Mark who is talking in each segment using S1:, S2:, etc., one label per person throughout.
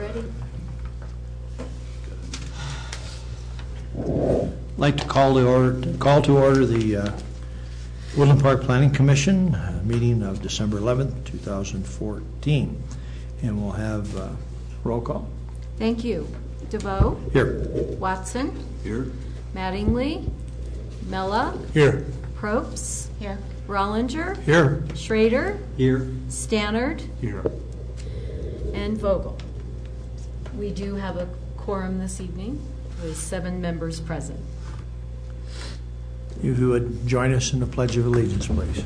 S1: ready.
S2: I'd like to call to order the Woodland Park Planning Commission meeting of December 11th, 2014. And we'll have roll call.
S1: Thank you. DeVoe.
S2: Here.
S1: Watson.
S3: Here.
S1: Mattingly. Mella.
S2: Here.
S1: Probst. Here. Rollinger.
S2: Here.
S1: Schrader.
S3: Here.
S1: Stannard.
S3: Here.
S1: And Vogel. We do have a quorum this evening with 7 members present.
S2: You who would join us in the Pledge of Allegiance, please.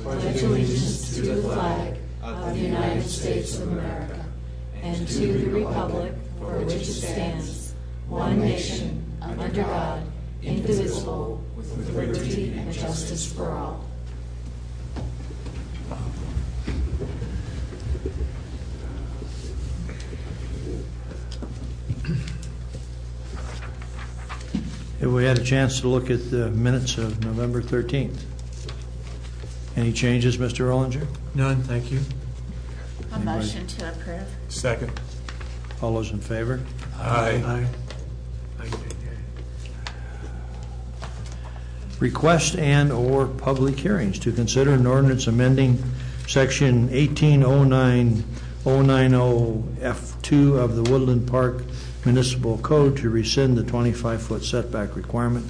S4: Pledge allegiance to the flag of the United States of America and to the republic for which it stands, one nation, under God, indivisible, with liberty and justice for all.
S2: Have we had a chance to look at the minutes of November 13th? Any changes, Mr. Rollinger?
S3: None, thank you.
S4: A motion to approve.
S3: Second.
S2: All those in favor?
S3: Aye.
S2: Request and/or public hearings to consider an ordinance amending Section 18090F2 of the Woodland Park Municipal Code to rescind the 25-foot setback requirement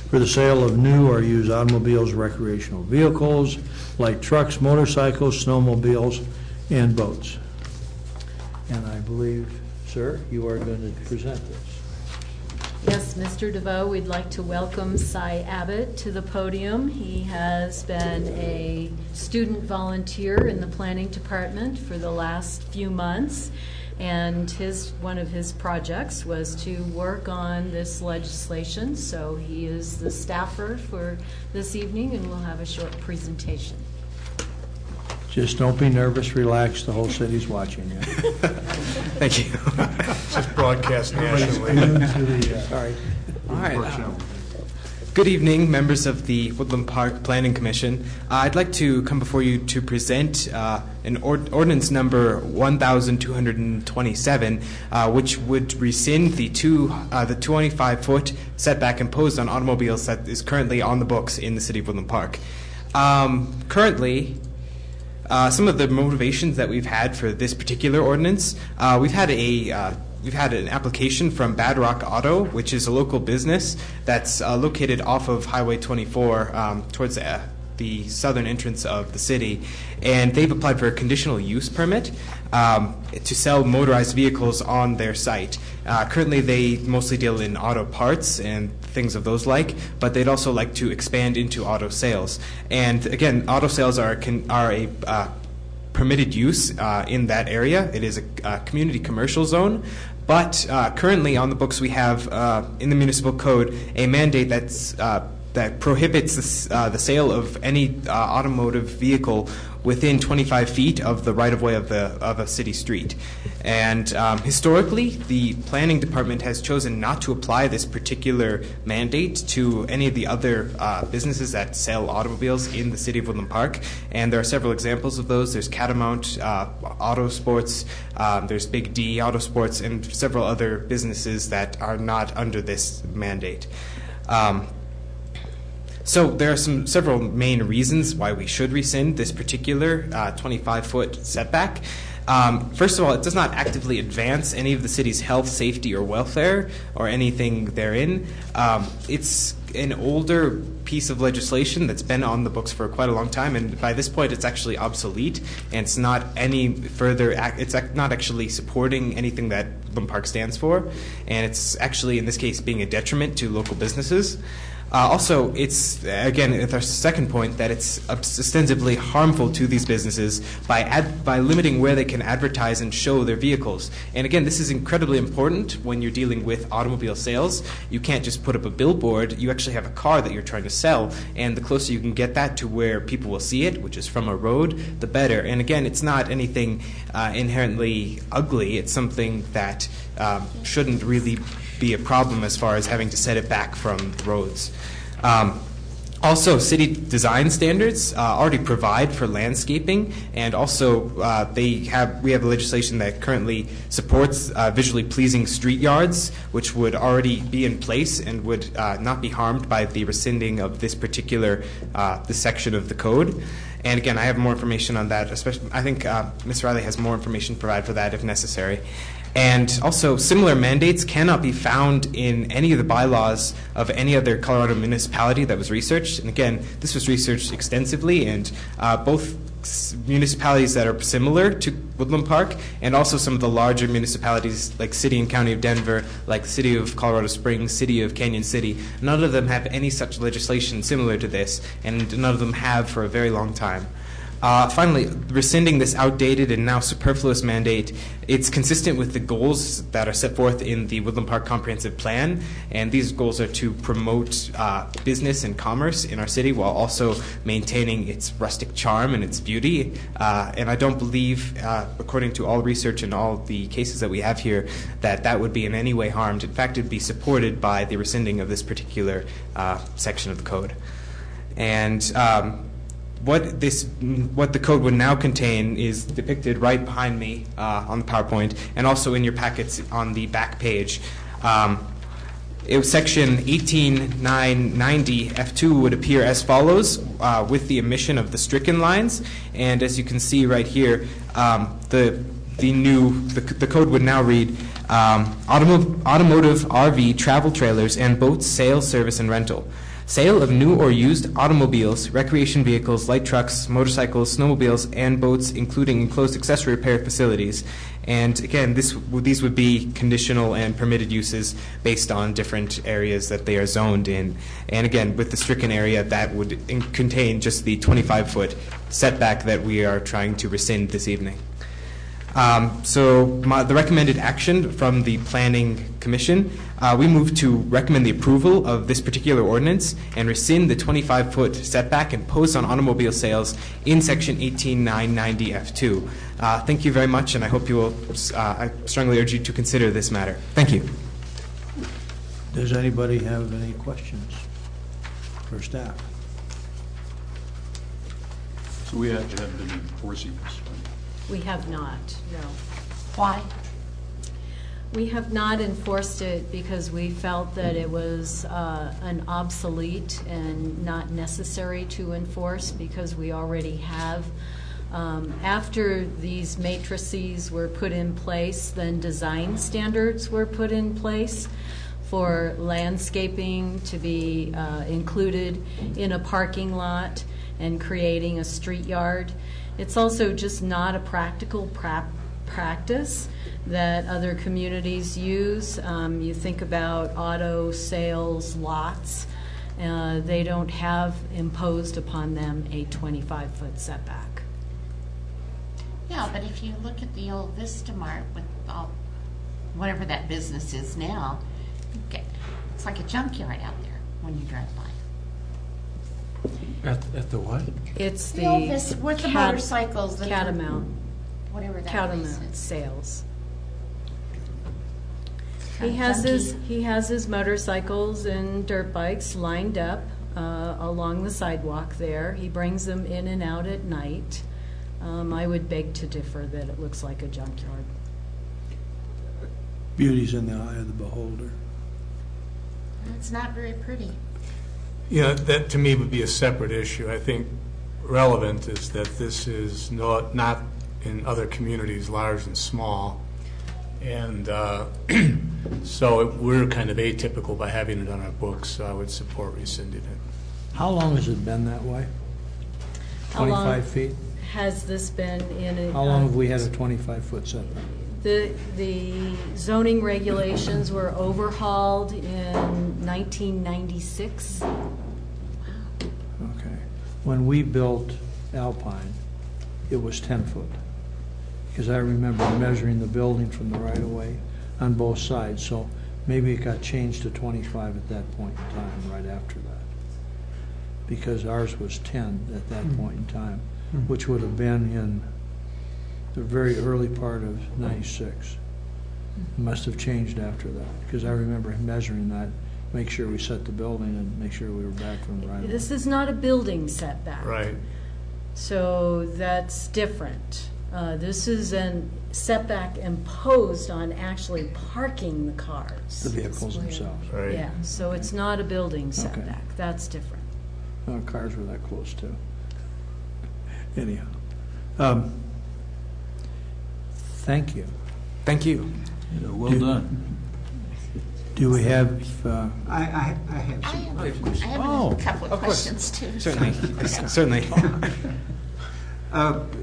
S2: for the sale of new or used automobiles, recreational vehicles, like trucks, motorcycles, snowmobiles, and boats. And I believe, sir, you are going to present this.
S1: Yes, Mr. DeVoe, we'd like to welcome Cy Abbott to the podium. He has been a student volunteer in the planning department for the last few months, and one of his projects was to work on this legislation. So he is the staffer for this evening, and we'll have a short presentation.
S2: Just don't be nervous, relax, the whole city's watching you.
S5: Thank you.
S3: Just broadcast nationally.
S2: Sorry.
S5: All right. Good evening, members of the Woodland Park Planning Commission. I'd like to come before you to present an ordinance number 1227, which would rescind the 25-foot setback imposed on automobiles that is currently on the books in the city of Woodland Park. Currently, some of the motivations that we've had for this particular ordinance, we've had an application from Bad Rock Auto, which is a local business that's located off of Highway 24 towards the southern entrance of the city, and they've applied for a conditional use permit to sell motorized vehicles on their site. Currently, they mostly deal in auto parts and things of those like, but they'd also like to expand into auto sales. And again, auto sales are a permitted use in that area. It is a community commercial zone. But currently on the books we have in the municipal code a mandate that prohibits the sale of any automotive vehicle within 25 feet of the right-of-way of a city street. And historically, the planning department has chosen not to apply this particular mandate to any of the other businesses that sell automobiles in the city of Woodland Park. And there are several examples of those. There's Catamount Auto Sports, there's Big D Auto Sports, and several other businesses that are not under this mandate. So there are several main reasons why we should rescind this particular 25-foot setback. First of all, it does not actively advance any of the city's health, safety, or welfare, or anything therein. It's an older piece of legislation that's been on the books for quite a long time, and by this point it's actually obsolete, and it's not any further, it's not actually supporting anything that Woodland Park stands for, and it's actually, in this case, being a detriment to local businesses. Also, it's, again, it's our second point, that it's ostensibly harmful to these businesses by limiting where they can advertise and show their vehicles. And again, this is incredibly important when you're dealing with automobile sales. You can't just put up a billboard. You actually have a car that you're trying to sell, and the closer you can get that to where people will see it, which is from a road, the better. And again, it's not anything inherently ugly. It's something that shouldn't really be a problem as far as having to set it back from roads. Also, city design standards already provide for landscaping, and also we have legislation that currently supports visually pleasing street yards, which would already be in place and would not be harmed by the rescinding of this particular this section of the code. And again, I have more information on that. Especially, I think Ms. Riley has more information to provide for that if necessary. And also, similar mandates cannot be found in any of the bylaws of any other Colorado municipality that was researched. And again, this was researched extensively, and both municipalities that are similar to Woodland Park and also some of the larger municipalities like City and County of Denver, like City of Colorado Springs, City of Canyon City, none of them have any such legislation similar to this, and none of them have for a very long time. Finally, rescinding this outdated and now superfluous mandate, it's consistent with the goals that are set forth in the Woodland Park Comprehensive Plan, and these goals are to promote business and commerce in our city while also maintaining its rustic charm and its beauty. And I don't believe, according to all research and all the cases that we have here, that that would be in any way harmed. In fact, it would be supported by the rescinding of this particular section of the code. And what the code would now contain is depicted right behind me on the PowerPoint, and also in your packets on the back page. Section 18990 F2 would appear as follows, with the omission of the stricken lines. And as you can see right here, the code would now read automotive RV travel trailers and boats sale, service, and rental. Sale of new or used automobiles, recreation vehicles, light trucks, motorcycles, snowmobiles, and boats, including enclosed accessory repair facilities. And again, these would be conditional and permitted uses based on different areas that they are zoned in. And again, with the stricken area, that would contain just the 25-foot setback that we are trying to rescind this evening. The recommended action from the Planning Commission, we move to recommend the approval of this particular ordinance and rescind the 25-foot setback imposed on automobile sales in Section 18990 F2. Thank you very much, and I hope you will. I strongly urge you to consider this matter. Thank you.
S2: Does anybody have any questions for staff?
S6: So we have been enforcing this, right?
S1: We have not, no.
S4: Why?
S1: We have not enforced it because we felt that it was an obsolete and not necessary to enforce because we already have. After these matrices were put in place, then design standards were put in place for landscaping to be included in a parking lot and creating a street yard. It's also just not a practical practice that other communities use. You think about auto sales lots. They don't have imposed upon them a 25-foot setback.
S4: Yeah, but if you look at the old Vista Mart with all, whatever that business is now, it's like a junkyard out there when you drive by.
S3: At the what?
S1: It's
S4: The old Vista, with the motorcycles. The
S1: Catamount.
S4: Whatever that place
S1: Catamount
S4: is.
S1: sales.
S4: Kinda
S1: He has his motorcycles and dirt bikes lined up along the sidewalk there. He brings them in and out at night. I would beg to differ that it looks like a junkyard.
S2: Beauty's in the eye of the beholder.
S4: It's not very pretty.
S3: Yeah, that to me would be a separate issue. I think relevant is that this is not in other communities, large and small. And so we're kind of atypical by having it on our books, so I would support rescinding it.
S2: How long has it been that way?
S1: How long
S2: 25 feet?
S1: Has this been in a...
S2: How long have we had a 25-foot setback?
S1: The zoning regulations were overhauled in 1996.
S2: Okay. When we built Alpine, it was 10 foot. Because I remember measuring the building from the right-of-way on both sides. So maybe it got changed to 25 at that point in time, right after that. Because ours was 10 at that point in time, which would have been in the very early part of 96. It must have changed after that, because I remember measuring that make sure we set the building and make sure we were back from the right of way.
S1: This is not a building setback.
S3: Right.
S1: So that's different. This is a setback imposed on actually parking the cars.
S2: The vehicles themselves.
S3: Right.
S1: Yeah, so it's not a building setback. That's different.
S2: Cars were that close too. Anyhow. Thank you.
S5: Thank you.
S6: Well done.
S2: Do we have,
S7: I have some questions.
S4: I have
S2: Oh,
S4: a couple of
S5: of course.
S4: questions too.
S5: Certainly. Certainly.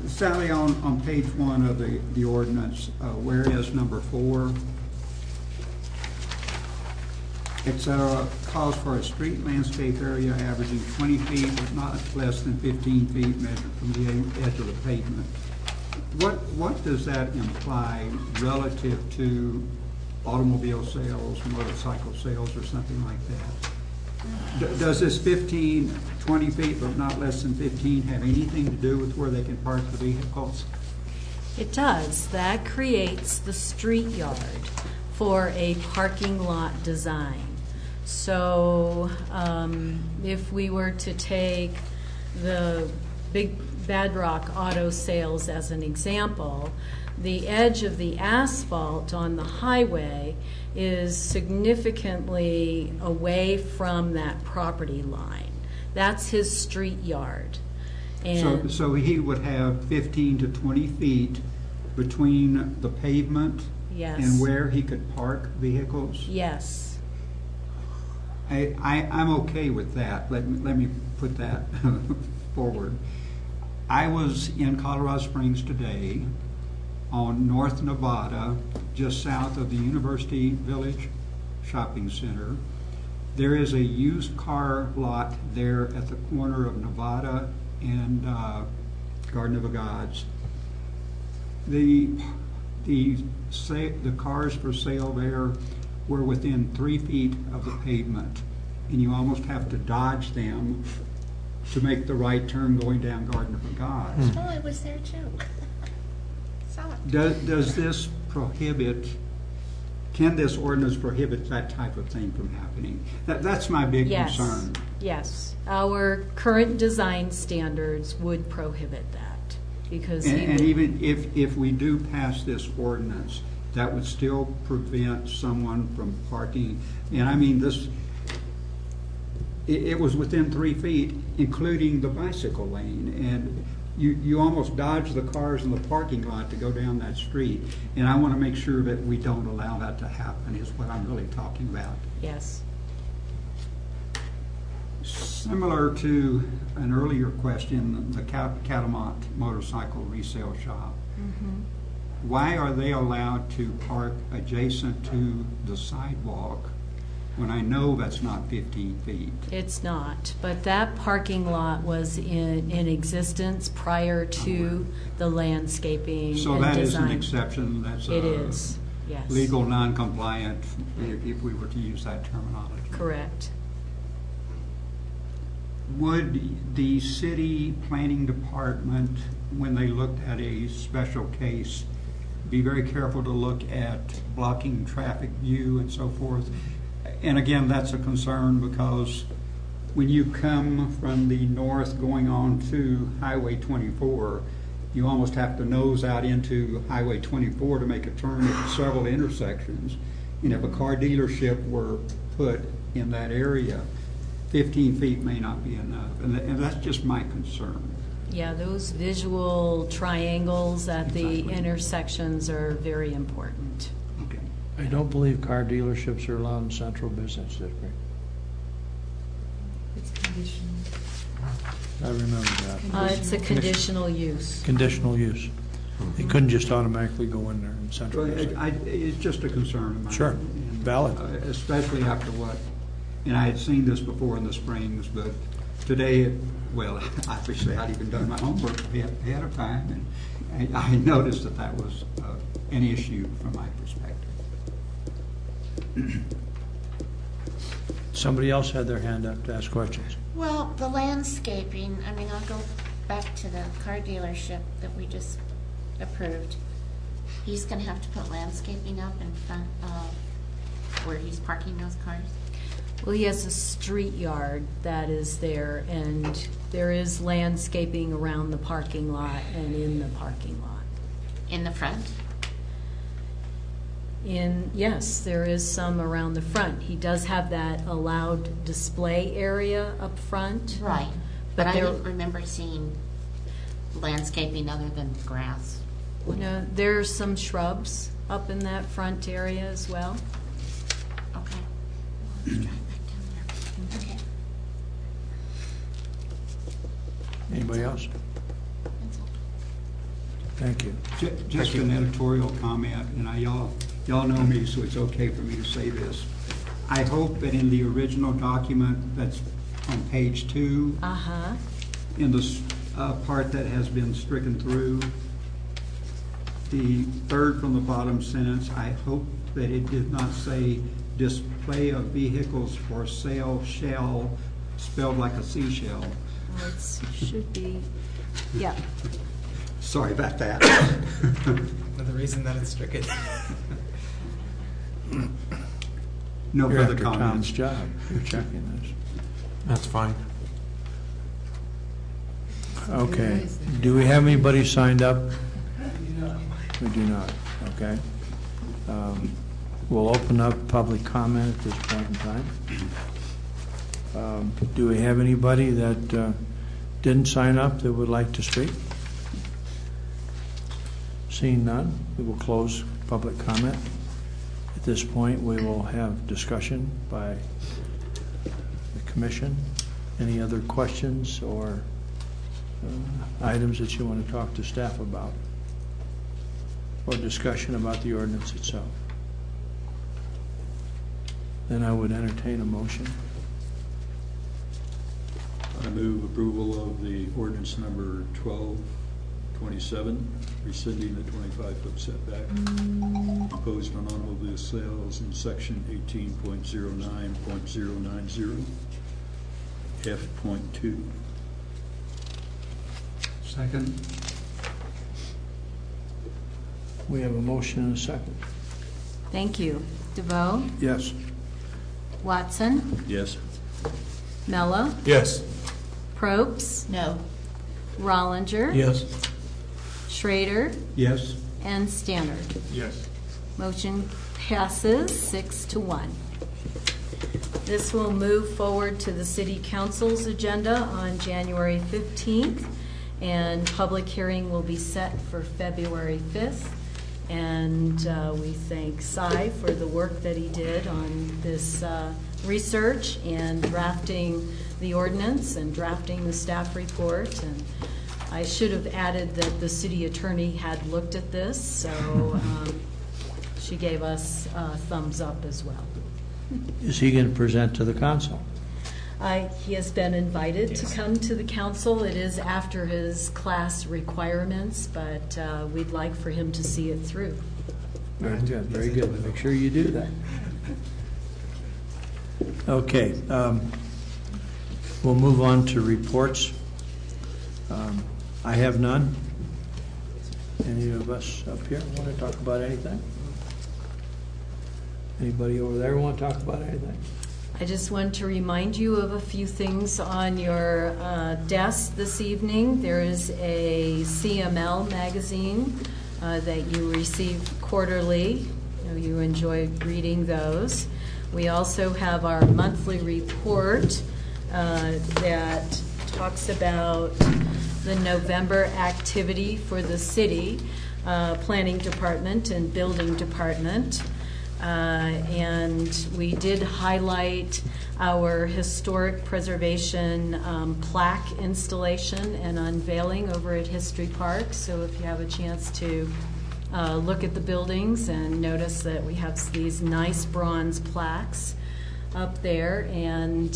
S7: Sally, on page 1 of the ordinance, whereas number 4, it calls for a street landscape area averaging 20 feet but not less than 15 feet measured from the edge of the pavement. What does that imply relative to automobile sales, motorcycle sales, or something like that? Does this 20 feet but not less than 15 have anything to do with where they can park the vehicles?
S1: It does. That creates the street yard for a parking lot design. So if we were to take the Big Bad Rock Auto Sales as an example, the edge of the asphalt on the highway is significantly away from that property line. That's his street yard. And
S7: So he would have 15 to 20 feet between the pavement
S1: yes.
S7: and where he could park vehicles?
S1: Yes.
S7: I'm okay with that. Let me put that forward. I was in Colorado Springs today on North Nevada, just south of the University Village Shopping Center. There is a used car lot there at the corner of Nevada and Garden of the Gods. The cars for sale there were within 3 feet of the pavement, and you almost have to dodge them to make the right turn going down Garden of the Gods.
S4: Oh, I was there too. Saw it.
S7: Does this prohibit, can this ordinance prohibit that type of thing from happening? That's my big
S1: Yes.
S7: concern.
S1: Yes. Our current design standards would prohibit that because he
S7: And
S1: would-
S7: even if we do pass this ordinance, that would still prevent someone from parking. And I mean, it was within 3 feet, including the bicycle lane. And you almost dodge the cars in the parking lot to go down that street. And I want to make sure that we don't allow that to happen, is what I'm really talking about.
S1: yes.
S7: Similar to an earlier question, the Catamount Motorcycle Resale Shop. Why are they allowed to park adjacent to the sidewalk when I know that's not 15 feet?
S1: It's not, but that parking lot was in existence prior to the landscaping
S7: So
S1: and
S7: that is an
S1: design.
S7: exception, that's
S1: It is, yes.
S7: legal non-compliant, if we were to use that terminology.
S1: Correct.
S7: Would the city planning department, when they looked at a special case, be very careful to look at blocking traffic view and so forth? And again, that's a concern because when you come from the north going on to Highway 24, you almost have to nose out into Highway 24 to make a turn at several intersections. And if a car dealership were put in that area, 15 feet may not be enough. And that's just my concern.
S1: Yeah, those visual triangles at the
S7: Exactly.
S1: intersections are very important.
S7: Okay.
S2: I don't believe car dealerships are allowed in central business district.
S4: It's conditional.
S2: I remember that.
S1: It's a conditional use.
S2: Conditional use. They couldn't just automatically go in there in central
S7: Well,
S2: business.
S7: it's just a concern of mine.
S2: Sure.
S7: And,
S2: Valid.
S7: Especially after what, and I had seen this before in the Springs, but today, well, obviously I'd even done my homework ahead of time, and I noticed that was an issue from my perspective.
S2: Somebody else had their hand up to ask questions.
S4: Well, the landscaping, I mean, I'll go back to the car dealership that we just approved. He's gonna have to put landscaping up in front of where he's parking those cars?
S1: Well, he has a street yard that is there, and there is landscaping around the parking lot and in the parking lot.
S4: In the front?
S1: Yes, there is some around the front. He does have that allowed display area up front.
S4: Right. But I
S1: there-
S4: didn't remember seeing landscaping other than grass.
S1: No, there's some shrubs up in that front area as well.
S4: Okay. Let's drive back down there. Okay.
S2: Anybody else?
S4: That's all.
S2: Thank you.
S7: Just an editorial comment, and y'all know me, so it's okay for me to say this. I hope that in the original document that's on page 2,
S1: Uh-huh.
S7: in the part that has been stricken through, the third from the bottom sentence, I hope that it did not say display of vehicles for sale shall, spelled like a seashell.
S1: Well, it should be, yeah.
S7: Sorry about that.
S5: Another reason that it's stricken.
S7: No
S2: You're
S7: further
S2: after Tom's
S7: comments.
S2: job. You're checking this.
S3: That's fine.
S2: Okay. Do we have anybody signed up? We do not. Okay. We'll open up public comment at this point in time. Do we have anybody that didn't sign up that would like to speak? Seeing none, we will close public comment. At this point, we will have discussion by the commission. Any other questions or items that you want to talk to staff about? Or discussion about the ordinance itself? Then I would entertain a motion.
S6: I move approval of the ordinance number 1227, rescinding the 25-foot setback imposed on automobile sales in section 18.09.090, F.2.
S7: Second.
S2: We have a motion and a second.
S1: Thank you. DeVoe,
S2: Yes.
S1: Watson,
S6: Yes.
S1: Mello,
S3: Yes.
S1: Probst,
S4: No.
S1: Rollinger,
S3: Yes.
S1: Schrader,
S7: Yes.
S1: and Stannard.
S3: Yes.
S1: Motion passes 6-1. This will move forward to the City Council's agenda on January 15th, and public hearing will be set for February 5th. And we thank Cy for the work that he did on this research and drafting the ordinance and drafting the staff report. And I should have added that the city attorney had looked at this, so she gave us a thumbs up as well.
S2: Is he going to present to the council?
S1: He has been invited to come to the council. It is after his class requirements, but we'd like for him to see it through.
S2: Very good, very good. Make sure you do that. Okay, we'll move on to reports. I have none. Any of us up here want to talk about anything? Anybody over there want to talk about anything?
S1: I just want to remind you of a few things on your desk this evening. There is a CML magazine that you receive quarterly. You enjoy reading those. We also have our monthly report that talks about the November activity for the city, planning department and building department. And we did highlight our historic preservation plaque installation and unveiling over at History Park. So if you have a chance to look at the buildings and notice that we have these nice bronze plaques up there. And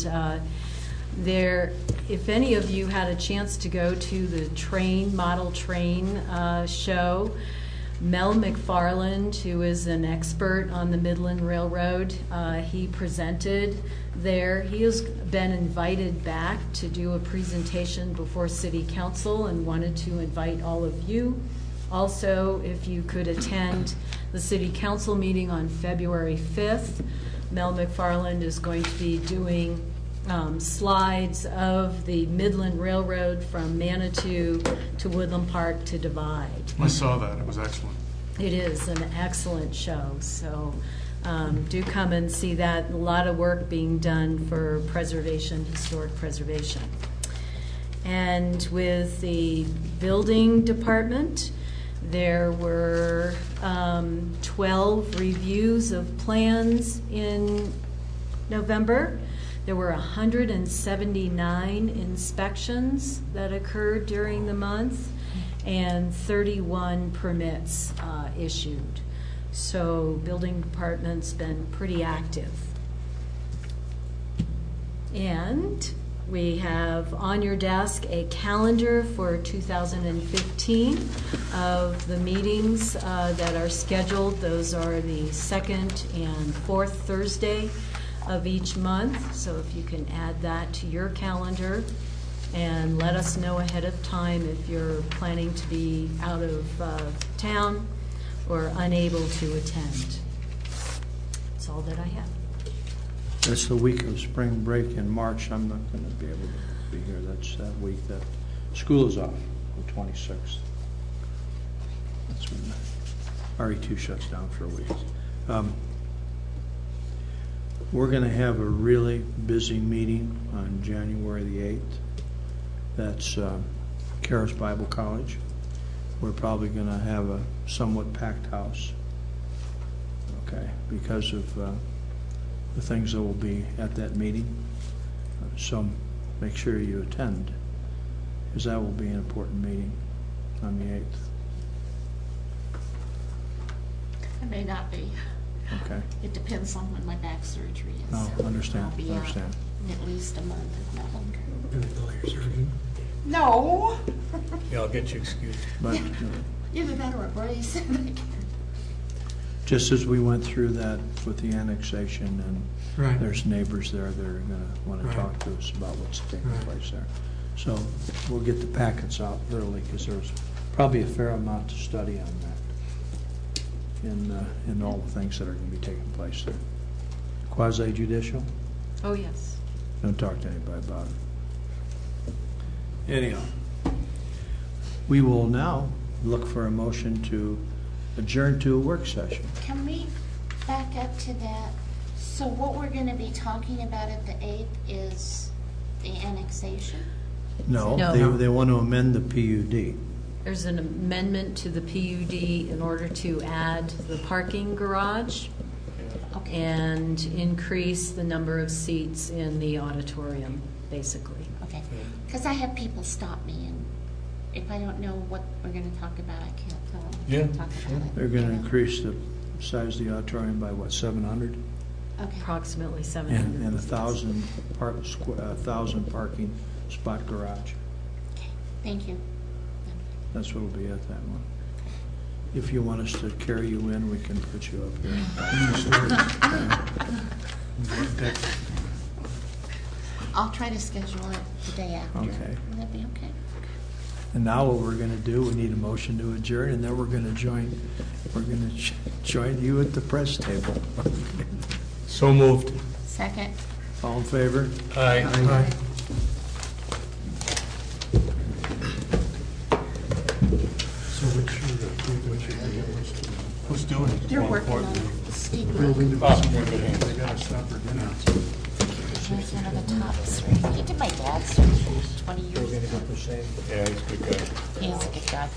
S1: if any of you had a chance to go to the model train show, Mel McFarland, who is an expert on the Midland Railroad, he presented there. He has been invited back to do a presentation before City Council and wanted to invite all of you. Also, if you could attend the City Council meeting on February 5th, Mel McFarland is going to be doing slides of the Midland Railroad from Manitou to Woodland Park to Divide.
S3: I saw that. It was excellent.
S1: It is an excellent show, so do come and see that. A lot of work being done for preservation, historic preservation. And with the building department, there were 12 reviews of plans in November. There were 179 inspections that occurred during the month and 31 permits issued. So building department's been pretty active. And we have on your desk a calendar for 2015 of the meetings that are scheduled. Those are the second and fourth Thursday of each month. So if you can add that to your calendar and let us know ahead of time if you're planning to be out of town or unable to attend. That's all that I have.
S2: That's the week of spring break in March. I'm not going to be able to be here. That's that week that school is off, the 26th. That's when RE2 shuts down for a week. We're going to have a really busy meeting on January the 8th. That's Karis Bible College. We're probably going to have a somewhat packed house, okay, because of the things that will be at that meeting. So make sure you attend, because that will be an important meeting on the 8th.
S4: I may not be.
S2: Okay.
S4: It depends on when my back surgery is.
S2: No, understand,
S4: I'll be out
S2: understand.
S4: at least a month, if not longer.
S3: Your surgeon?
S4: No.
S3: Yeah, I'll get you excused.
S2: But
S4: Either that or a brace.
S2: just as we went through that with the annexation, and
S3: Right.
S2: there's neighbors there that are going to want to
S3: Right.
S2: talk to us about what's taking
S3: Right.
S2: place there. So we'll get the packets out early, because there's probably a fair amount to study on that in all the things that are going to be taking place there. Quasi judicial?
S1: Oh, yes.
S2: Don't talk to anybody about it. Anyhow, we will now look for a motion to adjourn to a work session.
S4: Can we back up to that? So what we're going to be talking about at the 8th is the annexation?
S2: No,
S1: No.
S2: they want to amend the PUD.
S1: There's an amendment to the PUD in order to add the parking garage
S4: Okay.
S1: and increase the number of seats in the auditorium, basically.
S4: Okay. Because I have people stop me, and if I don't know what we're going to talk about, I can't tell them.
S3: Yeah,
S4: Talk
S3: sure.
S4: about it.
S2: They're going to increase the size of the auditorium by, what, 700?
S4: Okay.
S1: Approximately 700.
S2: And 1,000 parking spot garage.
S4: Okay. Thank you.
S2: That's what will be at that one. If you want us to carry you in, we can put you up here.
S4: I'll try to schedule it the day after.
S2: Okay.
S4: Will that be okay?
S2: And now what we're going to do, we need a motion to adjourn, and then we're going to join you at the press table.
S3: So moved.
S4: Second.
S2: All in favor?
S3: Aye. Who's doing it?
S4: They're working on Steve.
S3: They got to stop for dinner.
S4: He's one of the top three. He did my dad's surgery 20 years ago.
S3: Yeah, he's a good guy.
S4: He's a good guy.